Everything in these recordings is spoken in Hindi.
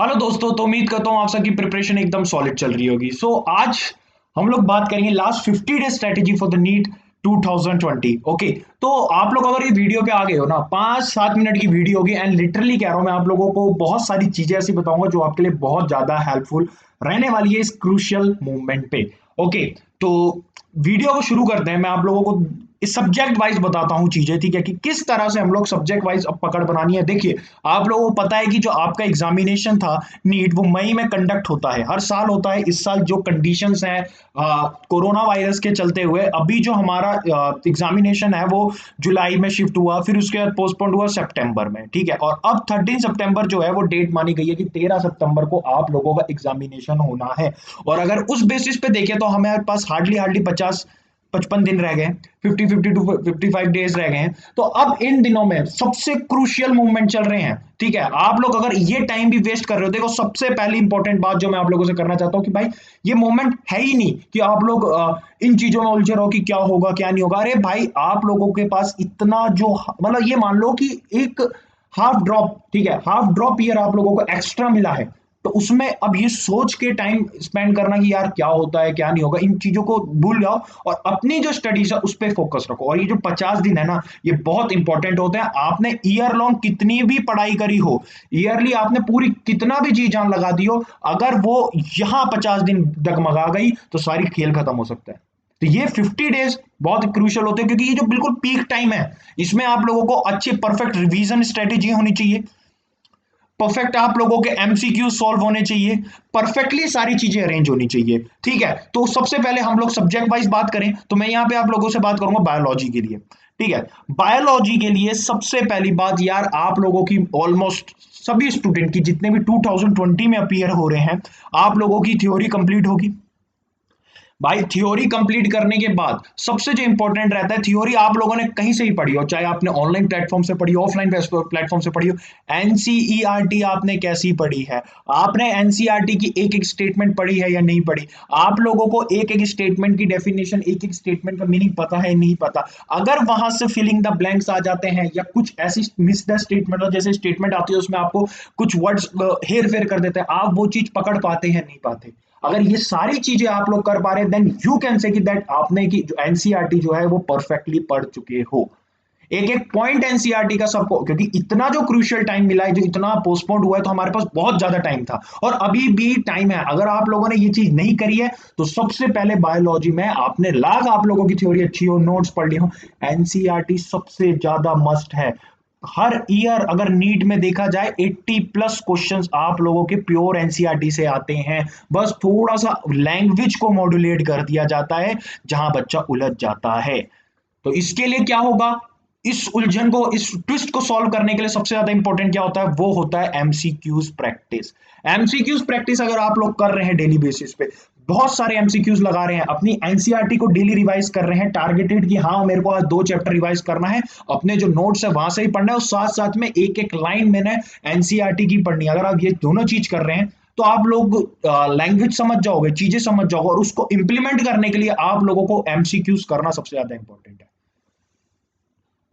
हेलो दोस्तों, तो उम्मीद करता हूँ आप सबकी प्रिपरेशन एकदम सॉलिड चल रही होगी। आज हम लोग बात करेंगे last 50 day strategy for the NEET 2020। Okay, तो आप लोग अगर ये वीडियो पे आ गए हो ना, 5-7 मिनट की वीडियो होगी एंड लिटरली कह रहा हूँ मैं आप लोगों को बहुत सारी चीजें ऐसी बताऊंगा जो आपके लिए बहुत ज्यादा हेल्पफुल रहने वाली है इस क्रूशियल मूवमेंट पे। ओके, तो वीडियो को शुरू करते हैं। मैं आप लोगों को इस सब्जेक्ट वाइज बताता हूँ चीजें, ठीक है, कि किस तरह से हम लोग सब्जेक्ट वाइज अब पकड़ बनानी है। देखिए, आप लोगों को पता है कि जो आपका एग्जामिनेशन था नीट, वो मई में कंडक्ट होता है, हर साल होता है। इस साल जो कंडीशंस हैं कोरोना वायरस के चलते हुए, अभी जो हमारा एग्जामिनेशन है वो जुलाई में शिफ्ट हुआ, फिर उसके बाद पोस्टपोन्ड हुआ सितंबर में, ठीक है। और अब 13 सितंबर जो है वो डेट मानी गई है कि 13 सितंबर को आप लोगों का एग्जामिनेशन होना है। और अगर उस बेसिस पे देखें तो हमारे पास हार्डली हार्डली 50-55 दिन रह गए, 50-52-55 डेज रह गए हैं। तो अब इन दिनों में सबसे क्रूशियल मूवमेंट चल रहे हैं, ठीक है। आप लोग अगर ये टाइम भी वेस्ट कर रहे हो, देखो सबसे पहली इंपॉर्टेंट बात जो मैं आप लोगों से करना चाहता हूँ कि भाई, ये मोमेंट है ही नहीं कि आप लोग इन चीजों में उलझे रहो कि क्या होगा क्या नहीं होगा। अरे भाई, आप लोगों के पास इतना जो मतलब ये मान लो कि एक हाफ ड्रॉप, ठीक है, हाफ ड्रॉप ईयर आप लोगों को एक्स्ट्रा मिला है। तो उसमें अब ये सोच के टाइम स्पेंड करना कि यार क्या होता है क्या नहीं होगा, इन चीजों को भूल जाओ और अपनी जो स्टडीज है उस पर फोकस रखो। और ये जो 50 दिन है ना, ये बहुत इंपॉर्टेंट होते हैं। आपने ईयर लॉन्ग कितनी भी पढ़ाई करी हो, ईयरली आपने पूरी कितना भी जी जान लगा दी हो, अगर वो यहाँ 50 दिन डगमगा गई तो सारी खेल खत्म हो सकता है। तो ये 50 डेज बहुत क्रूशियल होते हैं, क्योंकि ये जो बिल्कुल पीक टाइम है, इसमें आप लोगों को अच्छे परफेक्ट रिवीजन स्ट्रेटेजी होनी चाहिए, परफेक्ट आप लोगों के एमसीक्यू सॉल्व होने चाहिए, परफेक्टली सारी चीजें अरेंज होनी चाहिए, ठीक है। तो सबसे पहले हम लोग सब्जेक्ट वाइज बात करें तो मैं यहाँ पे आप लोगों से बात करूंगा बायोलॉजी के लिए, ठीक है। बायोलॉजी के लिए सबसे पहली बात यार, आप लोगों की ऑलमोस्ट सभी स्टूडेंट की, जितने भी 2020 में अपीयर हो रहे हैं, आप लोगों की थ्योरी कंप्लीट होगी। भाई, थ्योरी कंप्लीट करने के बाद सबसे जो इंपॉर्टेंट रहता है, थ्योरी आप लोगों ने कहीं से भी पढ़ी हो, चाहे आपने ऑनलाइन प्लेटफॉर्म से पढ़ी हो, ऑफलाइन प्लेटफॉर्म से पढ़ी हो, एनसीईआरटी आपने कैसी पढ़ी है, आपने एनसीईआरटी की एक एक स्टेटमेंट पढ़ी है या नहीं पढ़ी, आप लोगों को एक एक स्टेटमेंट की डेफिनेशन, एक एक स्टेटमेंट का मीनिंग पता है नहीं पता। अगर वहां से फिलिंग द ब्लैंक्स आ जाते हैं या कुछ ऐसी मिस द स्टेटमेंट, जैसे स्टेटमेंट आती है उसमें आपको कुछ वर्ड्स हेर फेर कर देते हैं, आप वो चीज पकड़ पाते हैं नहीं पाते, अगर ये सारी चीजें आप लोग कर पा रहे हैं, देन यू कैन से कि दैट आपने की जो एनसीईआरटी जो है वो परफेक्टली पढ़ चुके हो। एक एक पॉइंट एनसीईआरटी का सबको, क्योंकि इतना जो क्रूशियल टाइम मिला है, जो इतना पोस्टपोन्ड हुआ है, तो हमारे पास बहुत ज्यादा टाइम था और अभी भी टाइम है। अगर आप लोगों ने ये चीज नहीं करी है तो सबसे पहले बायोलॉजी में आपने लाख आप लोगों की थ्योरी अच्छी हो, नोट्स पढ़ ली हो, एनसीईआरटी सबसे ज्यादा मस्ट है। हर ईयर अगर नीट में देखा जाए 80+ क्वेश्चंस आप लोगों के प्योर एनसीईआरटी से आते हैं, बस थोड़ा सा लैंग्वेज को मॉड्यूलेट कर दिया जाता है जहां बच्चा उलझ जाता है। तो इसके लिए क्या होगा, इस उलझन को, इस ट्विस्ट को सॉल्व करने के लिए सबसे ज्यादा इंपॉर्टेंट क्या होता है, वो होता है एमसीक्यूज प्रैक्टिस। एमसीक्यूज प्रैक्टिस अगर आप लोग कर रहे हैं डेली बेसिस पे, बहुत सारे एमसीक्यूज लगा रहे हैं, अपनी एनसीईआरटी को डेली रिवाइज कर रहे हैं, टारगेटेड कि हाँ मेरे को आज 2 चैप्टर रिवाइज करना है, अपने जो नोट्स है वहां से ही पढ़ना है, और साथ साथ में एक एक लाइन मैंने एनसीईआरटी की पढ़नी है। अगर आप ये दोनों चीज कर रहे हैं तो आप लोग लैंग्वेज समझ जाओगे, चीजें समझ जाओगे, और उसको इंप्लीमेंट करने के लिए आप लोगों को एमसीक्यूज करना सबसे ज्यादा इंपॉर्टेंट है।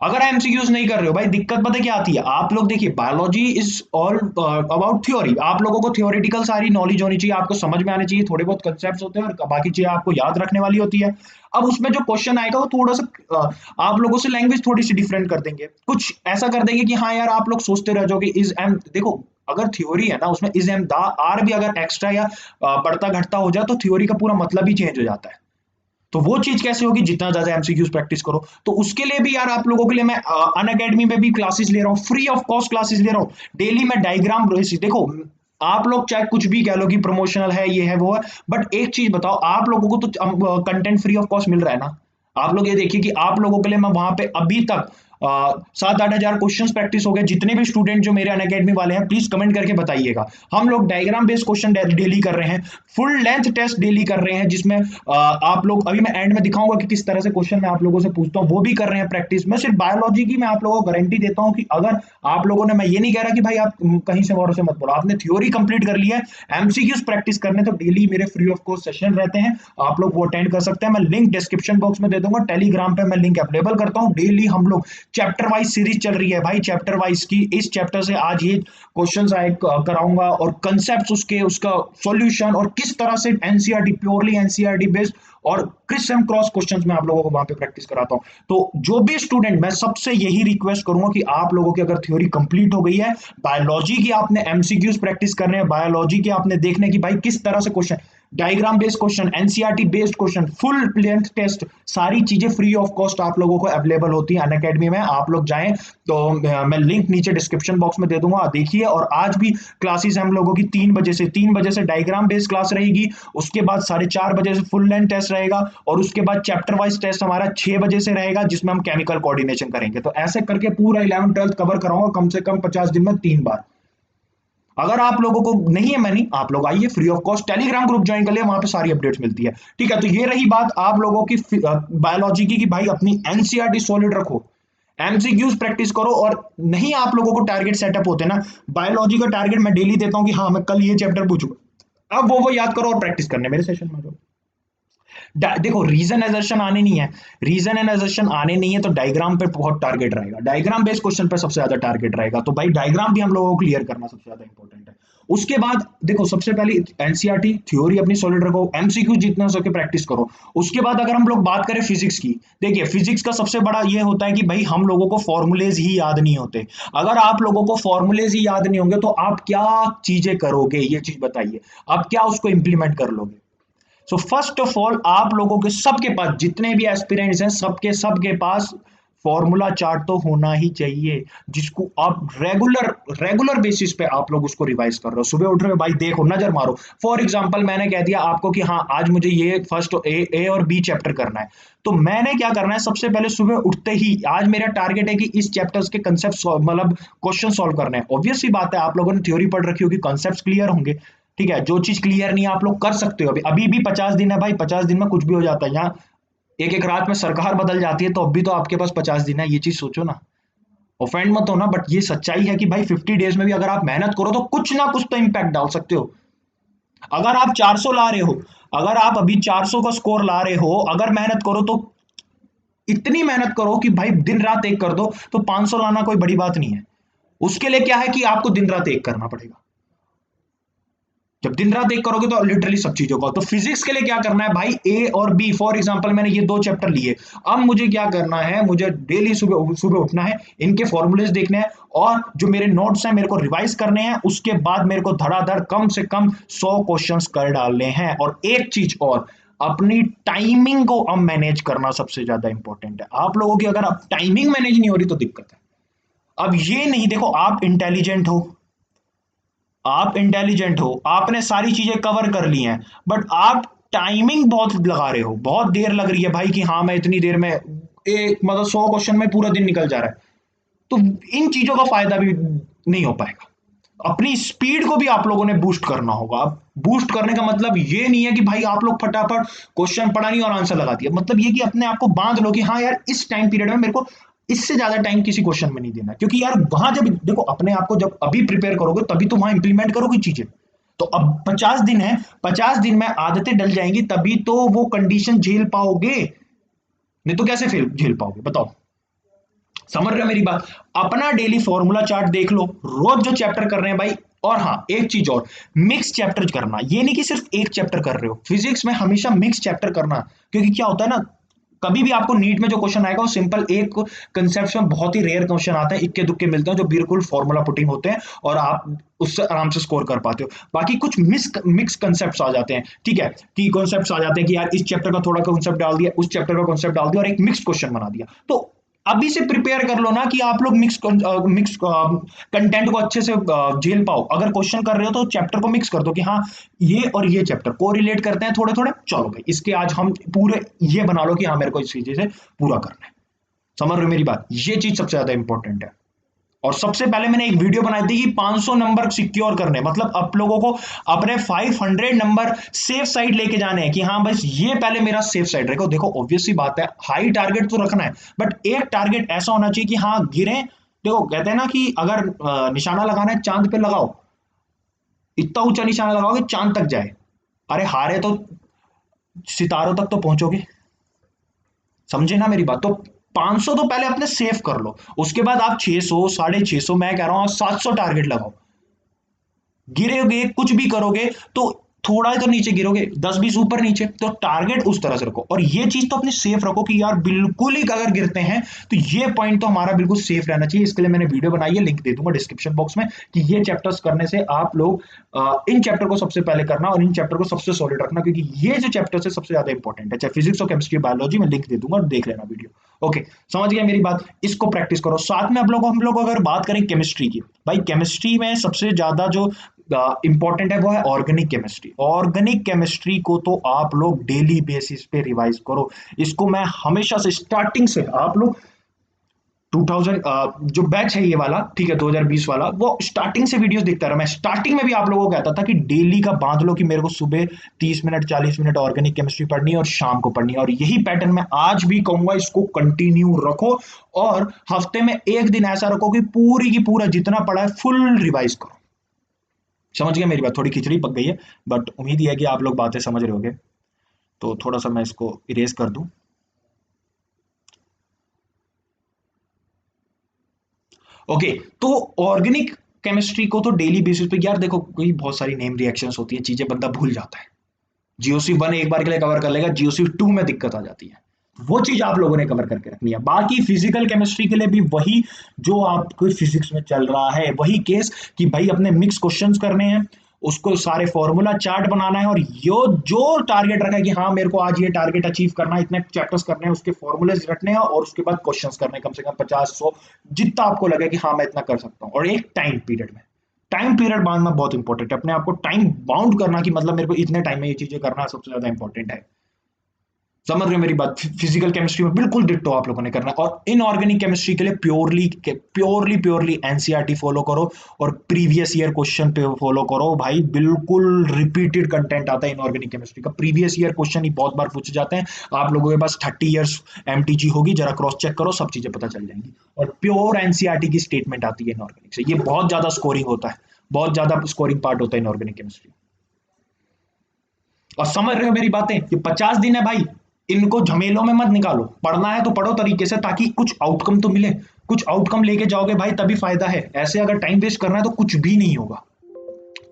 अगर एमसीक्यूज नहीं कर रहे हो भाई, दिक्कत पता है क्या आती है, आप लोग देखिए, biology is all about theory. आप लोगों को थ्योरेटिकल सारी नॉलेज होनी चाहिए, आपको समझ में आने चाहिए, थोड़े बहुत कंसेप्ट होते हैं और बाकी चीजें आपको याद रखने वाली होती है। अब उसमें जो क्वेश्चन आएगा वो थोड़ा सा आप लोगों से लैंग्वेज थोड़ी सी डिफरेंट कर देंगे, कुछ ऐसा कर देंगे कि हाँ यार, आप लोग सोचते रह जाओगे इज एम, देखो अगर थ्योरी है ना, उसमें इज एम दा आर भी अगर एक्स्ट्रा या बढ़ता घटता हो जाए तो थ्योरी का पूरा मतलब ही चेंज हो जाता है। तो वो चीज कैसे होगी, जितना ज्यादा एमसीक्यूज प्रैक्टिस करो। तो उसके लिए भी यार, आप लोगों के लिए मैं अन अकेडमी में भी क्लासेस ले रहा हूँ, फ्री ऑफ कॉस्ट क्लासेस ले रहा हूँ। डेली मैं डायग्राम, देखो आप लोग चाहे कुछ भी कह लो कि प्रमोशनल है, ये है वो है, बट एक चीज बताओ, आप लोगों को तो कंटेंट फ्री ऑफ कॉस्ट मिल रहा है ना। आप लोग ये देखिए कि आप लोगों के लिए मैं वहां पे अभी तक 7-8 हजार क्वेश्चन प्रैक्टिस हो गए। जितने भी स्टूडेंट जो मेरे अनअकैडमी वाले हैं, प्लीज कमेंट करके बताइएगा। हम लोग डायग्राम बेस्ड क्वेश्चन डेली कर रहे हैं, फुल लेंथ टेस्ट डेली कर रहे हैं, जिसमें आप लोग, अभी मैं एंड में दिखाऊंगा कि किस तरह से क्वेश्चन मैं आप लोगों से पूछता हूँ, वो भी कर रहे हैं प्रैक्टिस। मैं सिर्फ बायोलॉजी की मैं आप लोगों को गारंटी देता हूँ कि अगर आप लोगों ने, मैं ये नहीं कह रहा कि भाई आप कहीं से और से मत बोलो, आपने थ्योरी कंप्लीट कर लिया है, एमसीक्यूज प्रैक्टिस करने, तो डेली मेरे फ्री ऑफ कॉस्ट सेशन रहते हैं, आप लोग वो अटेंड कर सकते हैं। मैं लिंक डिस्क्रिप्शन बॉक्स में दे दूंगा, टेलीग्राम पे मैं लिंक अवेलेबल करता हूँ। डेली हम लोग चैप्टर वाइज सीरीज चल रही है भाई, चैप्टर वाइज की। इस चैप्टर से आज ये क्वेश्चंस आए कराऊंगा और कंसेप्ट उसके, उसका सॉल्यूशन, और किस तरह से एनसीईआरटी, प्योरली एनसीईआरटी बेस्ड और क्रिस एंड क्रॉस क्वेश्चंस मैं आप लोगों को वहां पे प्रैक्टिस कराता हूं। तो जो भी स्टूडेंट, मैं सबसे यही रिक्वेस्ट करूंगा कि आप लोगों की अगर थ्योरी कंप्लीट हो गई है, बायोलॉजी की आपने एमसीक्यूज प्रैक्टिस करने हैं, बायोलॉजी के आपने देखने की भाई किस तरह से question, diagram based question, NCERT based question, full length test, सारी चीजें फ्री ऑफ कॉस्ट आप लोगों को अवेलेबल होती है अनअकैडमी में। आप लोग जाएं तो मैं लिंक नीचे डिस्क्रिप्शन बॉक्स में दे दूंगा, देखिए। और आज भी क्लासेस हम लोगों की 3 बजे से डायग्राम बेस्ड क्लास रहेगी, उसके बाद 4:30 बजे से फुल लेंथ टेस्ट रहेगा, और उसके बाद चैप्टर वाइज टेस्ट हमारा 6 बजे से रहेगा, जिसमें हम केमिकल कोऑर्डिनेशन करेंगे। तो ऐसे करके पूरा 11th 12th कवर कराऊंगा कम से कम 50 दिन में 3 बार। अगर आप लोगों को नहीं है मनी, आप लोग आइए, free of cost Telegram group join कर लिए, वहां पे सारी अपडेट्स मिलती है। ठीक है, तो ये रही बात आप लोगों की बायोलॉजी की, कि भाई अपनी एनसीईआरटी सॉलिड रखो, एमसीक्यूज प्रैक्टिस करो। और नहीं आप लोगों को टारगेट सेटअप होते ना, बायोलॉजी का टारगेट मैं डेली देता हूं कि हाँ मैं कल ये चैप्टर पूछूंगा, अब वो याद करो और प्रैक्टिस करने मेरे सेशन में। देखो रीजन एजर्शन आने नहीं है, रीजन एंड एजर्शन आने नहीं है तो डायग्राम पे बहुत टारगेट रहेगा, डायग्राम बेस्ड क्वेश्चन पे सबसे ज्यादा टारगेट रहेगा। तो भाई डायग्राम भी हम लोगों को क्लियर करना सबसे ज्यादा इंपॉर्टेंट है। उसके बाद देखो, सबसे पहले एनसीईआरटी थ्योरी अपनी सॉलिड रखो, एमसीक्यू जितना हो सके प्रैक्टिस करो। उसके बाद अगर हम लोग बात करें फिजिक्स की, देखिए फिजिक्स का सबसे बड़ा ये होता है कि भाई हम लोगों को फॉर्मूलेज ही याद नहीं होते। अगर आप लोगों को फॉर्मूलेज ही याद नहीं होंगे तो आप क्या चीजें करोगे, ये चीज बताइए, आप क्या उसको इंप्लीमेंट कर लोगे। सो फर्स्ट ऑफ ऑल आप लोगों के सबके पास, जितने भी एस्पिरेंट्स हैं, सबके सबके पास फॉर्मूला चार्ट तो होना ही चाहिए, जिसको आप रेगुलर रेगुलर बेसिस पे आप लोग उसको रिवाइज कर रहे हो। सुबह उठ रहे हो भाई, देखो नजर मारो। फॉर एग्जांपल मैंने कह दिया आपको कि हाँ आज मुझे ये फर्स्ट ए और बी चैप्टर करना है, तो मैंने क्या करना है, सबसे पहले सुबह उठते ही आज मेरा टारगेट है कि इस चैप्टर्स के कंसेप्ट, मतलब क्वेश्चन सॉल्व करने हैं। ऑब्वियस सी बात है, आप लोगों ने थ्योरी पढ़ रखी होगी, कंसेप्ट क्लियर होंगे। ठीक है, जो चीज क्लियर नहीं है आप लोग कर सकते हो, अभी अभी भी 50 दिन है भाई, 50 दिन में कुछ भी हो जाता है। यहाँ एक एक रात में सरकार बदल जाती है, तो अब भी तो आपके पास 50 दिन है, ये चीज सोचो ना। ऑफेंड मत हो ना, बट ये सच्चाई है कि भाई 50 डेज में भी अगर आप मेहनत करो तो कुछ ना कुछ तो इम्पैक्ट डाल सकते हो। अगर आप 400 ला रहे हो, अगर आप अभी 400 का स्कोर ला रहे हो, अगर मेहनत करो तो इतनी मेहनत करो कि भाई दिन रात एक कर दो, तो 500 लाना कोई बड़ी बात नहीं है। उसके लिए क्या है कि आपको दिन रात एक करना पड़ेगा। जब दिन रात एक करोगे तो लिटरली सब चीजों का, तो फिजिक्स के लिए क्या करना है भाई, ए और बी, फॉर एग्जांपल मैंने ये 2 चैप्टर लिए, अब मुझे क्या करना है, मुझे डेली सुबह सुबह उठना है, इनके फॉर्मूलेज देखने हैं, और जो मेरे नोट्स हैं मेरे को रिवाइज करने हैं। उसके बाद मेरे को धड़ाधड़ कम से कम 100 क्वेश्चंस कर डालने हैं। और एक चीज और, अपनी टाइमिंग को अब मैनेज करना सबसे ज्यादा इंपॉर्टेंट है। आप लोगों की अगर आप टाइमिंग मैनेज नहीं हो रही तो दिक्कत है। अब ये नहीं, देखो आप इंटेलिजेंट हो, आप इंटेलिजेंट हो, आपने सारी चीजें कवर कर ली हैं, बट आप टाइमिंग बहुत लगा रहे हो, बहुत देर लग रही है भाई कि हाँ मैं इतनी देर में एक, मतलब 100 क्वेश्चन में पूरा दिन निकल जा रहा है, तो इन चीजों का फायदा भी नहीं हो पाएगा। अपनी स्पीड को भी आप लोगों ने बूस्ट करना होगा। अब बूस्ट करने का मतलब ये नहीं है कि भाई आप लोग फटाफट क्वेश्चन पढ़ा नहीं और आंसर लगा दिया, मतलब ये कि अपने आप को बांध लो कि हाँ यार इस टाइम पीरियड में मेरे को इससे ज्यादा टाइम किसी क्वेश्चन में नहीं देना, क्योंकि यार वहां जब देखो अपने आप को जब अभी प्रिपेयर करोगे तभी तो वहां इंप्लीमेंट करोगे चीजें। तो अब 50 दिन है, 50 दिन में आदतें डल जाएंगी, तभी तो वो कंडीशन झेल पाओगे, नहीं तो कैसे फिर झेल पाओगे बताओ। समझ रहे हो मेरी बात। अपना डेली फॉर्मूला चार्ट देख लो, रोज जो चैप्टर कर रहे हैं भाई। और हाँ एक चीज और, मिक्स चैप्टर करना, ये नहीं कि सिर्फ एक चैप्टर कर रहे हो, फिजिक्स में हमेशा मिक्स चैप्टर करना। क्योंकि क्या होता है ना, कभी भी आपको नीट में जो क्वेश्चन आएगा वो सिंपल एक कंसेप्ट में बहुत ही रेयर क्वेश्चन आते हैं, इक्के दुक्के मिलते हैं जो बिल्कुल फॉर्मूला पुटिंग होते हैं और आप उससे आराम से स्कोर कर पाते हो। बाकी कुछ मिक्स कंसेप्ट आ जाते हैं, ठीक है, कि कॉन्सेप्ट्स आ जाते हैं कि यार इस चैप्टर का थोड़ा कॉन्सेप्ट डाल दिया, उस चैप्टर का कॉन्सेप्ट डाल दिया और एक मिक्स क्वेश्चन बना दिया। तो अभी से प्रिपेयर कर लो ना कि आप लोग मिक्स कंटेंट को अच्छे से झेल पाओ। अगर क्वेश्चन कर रहे हो तो चैप्टर को मिक्स कर दो कि हाँ ये और ये चैप्टर को रिलेट करते हैं थोड़े थोड़े, चलो भाई इसके आज हम पूरे ये बना लो कि हाँ मेरे को इस चीज से पूरा करना है। समझ रहे हो मेरी बात, ये चीज सबसे ज्यादा इंपॉर्टेंट है। और सबसे पहले मैंने एक वीडियो बनाई थी कि 500 नंबर सिक्योर करने, मतलब आप लोगों को अपने 500 नंबर सेफ साइड लेके जाने हैं कि हाँ बस ये पहले मेरा सेफ साइड रहेगा। देखो ऑब्वियस सी बात है, हाई टारगेट तो रखना है, बट एक टारगेट ऐसा होना चाहिए कि हाँ गिरे। देखो कहते हैं ना कि अगर निशाना लगाना है चांद पे लगाओ, इतना ऊंचा निशाना लगाओगे चांद तक जाए, अरे हारे तो सितारों तक तो पहुंचोगे। समझे ना मेरी बात। तो 500 तो पहले अपने सेव कर लो, उसके बाद आप 600, 650, मैं कह रहा हूं 700 टारगेट लगाओ। गिरोगे कुछ भी करोगे तो थोड़ा ही तो नीचे गिरोगे, 10-20 ऊपर नीचे, तो टारगेट उस तरह से रखो। और ये चीज तो अपनी सेफ रखो कि यार बिल्कुल ही अगर गिरते हैं तो ये पॉइंट तो हमारा बिल्कुल सेफ रहना चाहिए। इसके लिए मैंने वीडियो बनाई है, लिंक दे दूंगा डिस्क्रिप्शन बॉक्स में, कि ये चैप्टर्स करने से आप लोग इन चैप्टर को सबसे पहले करना और इन चैप्टर को सबसे सॉलिड रखना, क्योंकि ये जो चैप्टर है सबसे ज्यादा इंपॉर्टेंट है, चाहे फिजिक्स और केमिस्ट्री बायोलॉजी, में लिंक दे दूंगा, देख लेना वीडियो। ओके, समझ गया मेरी बात, इसको प्रैक्टिस करो। साथ में हम लोग अगर बात करें केमिस्ट्री की, भाई केमिस्ट्री में सबसे ज्यादा जो इंपॉर्टेंट है वो है ऑर्गेनिक केमिस्ट्री। ऑर्गेनिक केमिस्ट्री को तो आप लोग डेली बेसिस पे रिवाइज करो। इसको मैं हमेशा से स्टार्टिंग से आप लोग 2000 जो बैच है ये वाला, ठीक है, 2020 वाला, वो स्टार्टिंग से वीडियोस देखता रहा मैं। स्टार्टिंग में भी आप लोगों को कहता था कि डेली का बांध लो कि मेरे को सुबह 30 मिनट 40 मिनट ऑर्गेनिक केमिस्ट्री पढ़नी है और शाम को पढ़नी है, और यही पैटर्न मैं आज भी कहूंगा, इसको कंटिन्यू रखो। और हफ्ते में एक दिन ऐसा रखो कि पूरी की पूरा जितना पढ़ा है फुल रिवाइज करो। समझ गया मेरी बात, थोड़ी खिचड़ी पक गई है, बट उम्मीद है कि आप लोग बातें समझ रहे होगे। तो थोड़ा सा मैं इसको इरेज कर दूं। ओके, तो ऑर्गेनिक केमिस्ट्री को तो डेली बेसिस पे, यार देखो कोई बहुत सारी नेम रिएक्शंस होती है, चीजें बंदा भूल जाता है। जीओसी 1 एक बार के लिए कवर कर लेगा, जीओसी 2 में दिक्कत आ जाती है। वो चीज आप लोगों ने कवर करके रखनी है। बाकी फिजिकल केमिस्ट्री के लिए भी वही जो आपको फिजिक्स में चल रहा है, वही केस, कि भाई अपने मिक्स क्वेश्चंस करने हैं, उसको सारे फॉर्मूला चार्ट बनाना है, और यो जो टारगेट रखा है कि हाँ मेरे को आज ये टारगेट अचीव करना है, इतने चैप्टर्स करने हैं, उसके फॉर्मूलेज रखने हैं, और उसके बाद क्वेश्चंस करने हैं कम से कम 50-100, जितना आपको लगे कि हाँ मैं इतना कर सकता हूँ, और एक टाइम पीरियड में। टाइम पीरियड बांधना बहुत इंपॉर्टेंट है, अपने आप को टाइम बाउंड करना, कि मतलब मेरे को इतने टाइम में ये चीजें करना सबसे ज्यादा इंपॉर्टेंट है। समझ रहे हो मेरी बात? फिजिकल केमिस्ट्री में बिल्कुल डिट्टो आप लोगों ने करना है। और इनऑर्गेनिक केमिस्ट्री के लिए प्योरली एनसीईआरटी फॉलो करो, और प्रीवियस ईयर क्वेश्चन पे फॉलो करो भाई। बिल्कुल रिपीटेड कंटेंट आता है इनऑर्गेनिक केमिस्ट्री का, प्रीवियस ईयर क्वेश्चन ही बहुत बार पूछे जाते हैं। आप लोगों के पास 30 ईयर्स एमटीजी होगी, जरा क्रॉस चेक करो, सब चीजें पता चल जाएंगी। और प्योर एनसीईआरटी की स्टेटमेंट आती है इनऑर्गेनिक से, ये बहुत ज्यादा स्कोरिंग होता है, बहुत ज्यादा स्कोरिंग पार्ट होता है इनऑर्गेनिक केमिस्ट्री। और समझ रहे हो मेरी बातें? ये 50 दिन है भाई, इनको झमेलों में मत निकालो। पढ़ना है तो पढ़ो तरीके से, ताकि कुछ आउटकम तो मिले। कुछ आउटकम लेके जाओगे भाई तभी फायदा है, ऐसे अगर टाइम वेस्ट करना है तो कुछ भी नहीं होगा,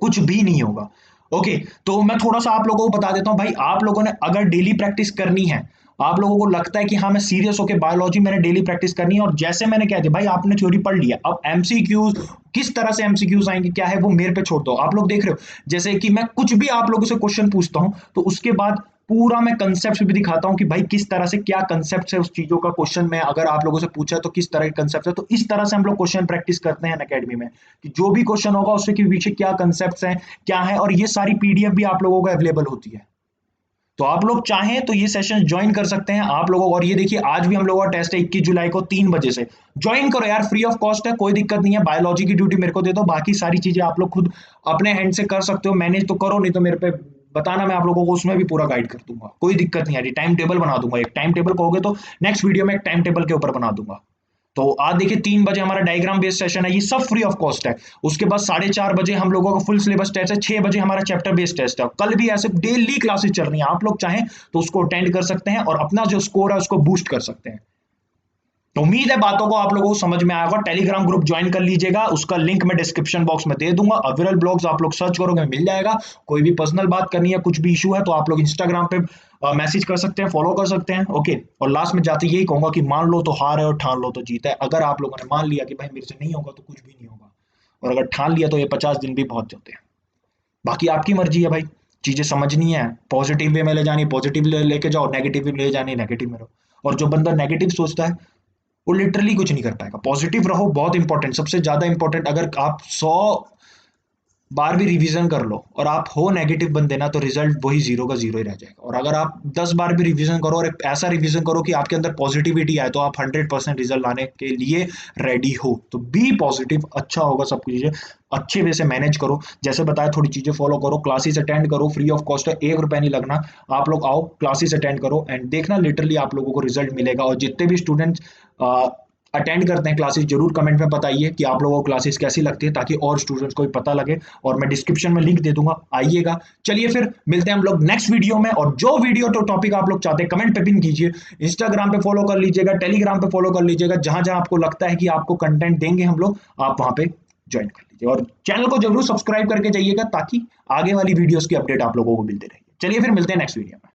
कुछ भी नहीं होगा। ओके, तो मैं थोड़ा सा आप लोगों को बता देता हूँ भाई। आप लोगों ने अगर डेली प्रैक्टिस करनी है, आप लोगों को लगता है कि हाँ मैं सीरियस होकर बायोलॉजी मैंने डेली प्रैक्टिस करनी है, और जैसे मैंने कह दिया भाई आपने थ्योरी पढ़ लिया, अब एमसीक्यूज किस तरह से एमसीक्यूज आएंगे क्या है वो मेरे पे छोड़ दो। आप लोग देख रहे हो, जैसे कि मैं कुछ भी आप लोगों से क्वेश्चन पूछता हूं तो उसके बाद पूरा मैं कंसेप्ट भी दिखाता हूं कि भाई किस तरह से क्या कंसेप्ट है उस चीजों का। क्वेश्चन में अगर आप लोगों से पूछा तो किस तरह के कंसेप्ट है, तो इस तरह से हम लोग क्वेश्चन प्रैक्टिस करते हैं अकेडमी में, कि जो भी क्वेश्चन होगा उसके पीछे क्या कंसेप्ट हैं क्या है, और ये सारी पीडीएफ भी आप लोगों को अवेलेबल होती है। तो आप लोग चाहें तो ये सेशन ज्वाइन कर सकते हैं आप लोगों को। और ये देखिए आज भी हम लोगों का टेस्ट है 21 जुलाई को 3 बजे से। ज्वाइन करो यार, फ्री ऑफ कॉस्ट है, कोई दिक्कत नहीं है। बायोलॉजी की ड्यूटी मेरे को दे दो, बाकी सारी चीजें आप लोग खुद अपने हैंड से कर सकते हो। मैनेज तो करो, नहीं तो मेरे पे बताना, मैं आप लोगों को उसमें भी पूरा गाइड कर दूंगा, कोई दिक्कत नहीं आ रही। टाइम टेबल बना दूंगा, एक टाइम टेबल कहोगे तो नेक्स्ट वीडियो में एक टाइम टेबल के ऊपर बना दूंगा। तो आज देखिए 3 बजे हमारा डायग्राम बेस्ड सेशन है, ये सब फ्री ऑफ कॉस्ट है। उसके बाद 4:30 बजे हम लोगों का फुल सिलेबस टेस्ट है, 6 बजे हमारा चैप्टर बेस्ड टेस्ट है। कल भी ऐसे डेली क्लासेस चल रही हैं, आप लोग चाहें तो उसको अटेंड कर सकते हैं और अपना जो स्कोर है उसको बूस्ट कर सकते हैं। तो उम्मीद है बातों को आप लोगों को समझ में आएगा। टेलीग्राम ग्रुप ज्वाइन कर लीजिएगा, उसका लिंक मैं डिस्क्रिप्शन बॉक्स में दे दूंगा। अविरल ब्लॉग्स आप लोग सर्च करोगे मिल जाएगा। कोई भी पर्सनल बात करनी है, कुछ भी इशू है, तो आप लोग इंस्टाग्राम पे मैसेज कर सकते हैं, फॉलो कर सकते हैं। ओके, और लास्ट में जाते यही कहूंगा कि मान लो तो हार है और ठान लो तो जीत है। अगर आप लोगों ने मान लिया कि भाई मेरे से नहीं होगा तो कुछ भी नहीं होगा, और अगर ठान लिया तो ये 50 दिन भी बहुत होते हैं। बाकी आपकी मर्जी है भाई, चीजें समझनी है, पॉजिटिव वे में ले जानी पॉजिटिव लेके जाओ, नेगेटिव वे में ले जानी नेगेटिव में रहो। और जो बंदा नेगेटिव सोचता है वो लिटरली कुछ नहीं कर पाएगा। पॉजिटिव रहो, बहुत इंपॉर्टेंट, सबसे ज्यादा इंपॉर्टेंट। अगर आप 100 बार भी रिवीजन कर लो और आप हो नेगेटिव बंदे ना, तो रिजल्ट वही जीरो का जीरो ही रह जाएगा। और अगर आप 10 बार भी रिवीजन करो और ऐसा रिवीजन करो कि आपके अंदर पॉजिटिविटी आए, तो आप 100% रिजल्ट लाने के लिए रेडी हो। तो बी पॉजिटिव, अच्छा होगा सब कुछ। चीजें अच्छे वे से मैनेज करो, जैसे बताया थोड़ी चीजें फॉलो करो, क्लासेस अटेंड करो, फ्री ऑफ कॉस्ट है, 1 रुपया नहीं लगना। आप लोग आओ क्लासेस अटेंड करो एंड देखना लिटरली आप लोगों को रिजल्ट मिलेगा। और जितने भी स्टूडेंट्स अटेंड करते हैं क्लासेस, जरूर कमेंट में बताइए कि आप लोगों को क्लासेस कैसी लगती है, ताकि और स्टूडेंट्स को भी पता लगे, और मैं डिस्क्रिप्शन में लिंक दे दूंगा, आइएगा। चलिए फिर मिलते हैं हम लोग नेक्स्ट वीडियो में, और जो वीडियो तो टॉपिक आप लोग चाहते हैं कमेंट पे पिन कीजिए, इंस्टाग्राम पे फॉलो कर लीजिएगा, टेलीग्राम पे फॉलो कर लीजिएगा, जहां जहां आपको लगता है कि आपको कंटेंट देंगे हम लोग, आप वहां पे ज्वाइन कर लीजिए, और चैनल को जरूर सब्सक्राइब करके जाइएगा, ताकि आगे वाली वीडियोस की अपडेट आप लोगों को मिलते रहे। चलिए फिर मिलते हैं नेक्स्ट वीडियो में।